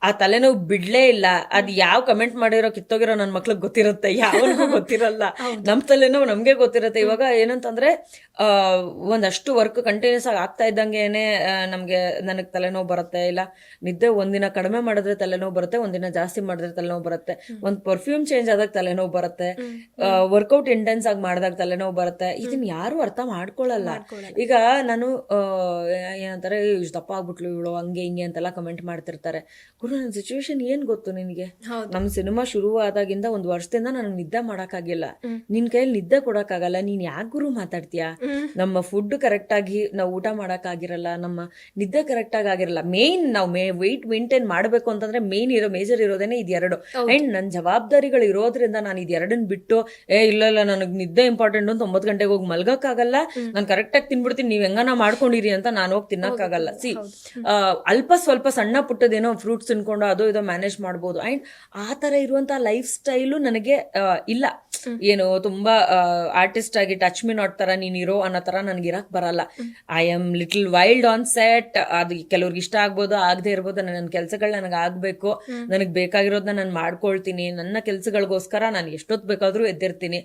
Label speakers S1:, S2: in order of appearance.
S1: ಆ ತಲೆನೋವು ಬಿಡ್ಲೇ ಇಲ್ಲ. ಅದ್ ಯಾವ ಕಮೆಂಟ್ ಮಾಡಿರೋ ಕಿತ್ತೋಗಿರೋ ನನ್ ಮಕ್ಳಿಗೆ ಗೊತ್ತಿರುತ್ತೆ, ಯಾವನಿಗೂ ಗೊತ್ತಿರಲ್ಲ. ನಮ್ ತಲೆನೋವು ನಮ್ಗೆ ಗೊತ್ತಿರುತ್ತೆ. ಇವಾಗ ಏನಂತಂದ್ರೆ ಒಂದಷ್ಟು ವರ್ಕ್ ಕಂಟಿನ್ಯೂಸ್ ಆಗಿ ಆಗ್ತಾ ಇದ್ದಂಗೆನೆ ನನಗ್ ತಲೆನೋವು ಬರುತ್ತೆ. ಇಲ್ಲ ನಿದ್ದೆ ಒಂದಿನ ಕಡಿಮೆ ಮಾಡಿದ್ರೆ ತಲೆನೋವು ಬರುತ್ತೆ, ಒಂದಿನ ಜಾಸ್ತಿ ಮಾಡಿದ್ರೆ ತಲೆನೋವು ಬರುತ್ತೆ. ಒಂದ್ ಪರ್ಫ್ಯೂಮ್ ಚೇಂಜ್ ಆದಾಗ ತಲೆನೋವು ಬರುತ್ತೆ, ವರ್ಕೌಟ್ ಇಂಟೆನ್ಸ್ ಆಗಿ ಮಾಡಿದಾಗ ತಲೆನೋವು ಬರುತ್ತೆ. ಇದನ್ನ ಯಾರು ಅರ್ಥ ಮಾಡ್ಕೊಳ್ಳಲ್ಲ. ಈಗ ನಾನು ಏನಂತಾರೆ ಇಷ್ಟು ದಪ್ಪ ಆಗ್ಬಿಟ್ಲು ಇವಳು ಹಂಗೆ ಹಿಂಗೆ ಅಂತೆಲ್ಲ ಕಮೆಂಟ್ ಮಾಡ್ತಿರ್ತಾರೆ. ಗುರು, ನನ್ನ ಸಿಚುವೇಶನ್ ಏನ್ ಗೊತ್ತು ನಿನ್ಗೆ? ನಮ್ ಸಿನಿಮಾ ಶುರು ಆದಾಗಿಂದ 1 ವರ್ಷದಿಂದ ನನಗೆ ನಿದ್ದೆ ಮಾಡಕ್ಕಾಗಿಲ್ಲ. ನಿನ್ ಕೈಯಲ್ಲಿ ನಿದ್ದೆ ಕೊಡಕ್ಕಾಗಲ್ಲ, ನೀನ್ ಯಾಕೆ ಗುರು ಮಾತಾಡ್ತೀಯಾ? ನಮ್ಮ ಫುಡ್ ಕರೆಕ್ಟ್ ಆಗಿ ನಾವು ಊಟ ಮಾಡಕ್ ಆಗಿರಲ್ಲ, ನಮ್ಮ ನಿದ್ದೆ ಕರೆಕ್ಟ್ ಆಗಿ ಆಗಿರಲ್ಲ. ಮೇನ್ ನಾವು ವೆಯ್ಟ್ ಮೇಂಟೈನ್ ಮಾಡ್ಬೇಕು ಅಂತಂದ್ರೆ ಮೇಜರ್ ಇರೋದೇನೆ ಇದೆರಡು. ಅಂಡ್ ನನ್ನ ಜವಾಬ್ದಾರಿಗಳು ಇರೋದ್ರಿಂದ ನಾನು ಇದೆರಡನ್ನ ಬಿಟ್ಟು ಇಲ್ಲ ನನಗ್ ನಿದ್ದೆ ಇಂಪಾರ್ಟೆಂಟ್ ಅಂತ 9 ಗಂಟೆಗೆ ಹೋಗಿ ಮಲ್ಗಕ್ಕಾಗಲ್ಲ, ನಾನು ಕರೆಕ್ಟ್ ಆಗಿ ತಿನ್ಬಿಡ್ತೀನಿ, ನೀವ್ ಹೆಂಗನ ಮಾಡ್ಕೊಂಡಿರಿ ಅಂತ ನಾನು ಹೋಗಿ ತಿನ್ನಕ್ಕಾಗಲ್ಲ. ಅಲ್ಪ ಸ್ವಲ್ಪ ಸಣ್ಣ ಪುಟ್ಟದೇನೋ ಫ್ರೂಟ್ಸ್ ತಿನ್ಕೊಂಡು ಅದೋ ಇದೋ ಮ್ಯಾನೇಜ್ ಮಾಡ್ಬೋದು. ಅಂಡ್ ಆ ತರ ಇರುವಂತ ಲೈಫ್ ಸ್ಟೈಲು ನನಗೆ ಇಲ್ಲ. ಏನು ತುಂಬಾ ಆರ್ಟಿಸ್ಟ್ ಆಗಿ ಟಚ್ ಮಿ ನಾಟ್ ತರ ನೀನಿರೋ ಅನ್ನೋ ತರ ನನ್ಗೆ ಇರಕ್ ಬರಲ್ಲ. I am little wild on set. ಅದು ಕೆಲವ್ರಿಗೆ ಇಷ್ಟ ಆಗ್ಬೋದು, ಆಗದೆ ಇರ್ಬೋದು. ನನ್ನ ಕೆಲ್ಸಗಳು ನನಗೆ ಆಗ್ಬೇಕು, ನನಗ್ ಬೇಕಾಗಿರೋದನ್ನ ನಾನು ಮಾಡ್ಕೊಳ್ತೀನಿ. ನನ್ನ ಕೆಲ್ಸಗಳಿಗೋಸ್ಕರ ನಾನು ಎಷ್ಟೊತ್ತು ಬೇಕಾದ್ರೂ ಎದ್ದಿರ್ತೀನಿ.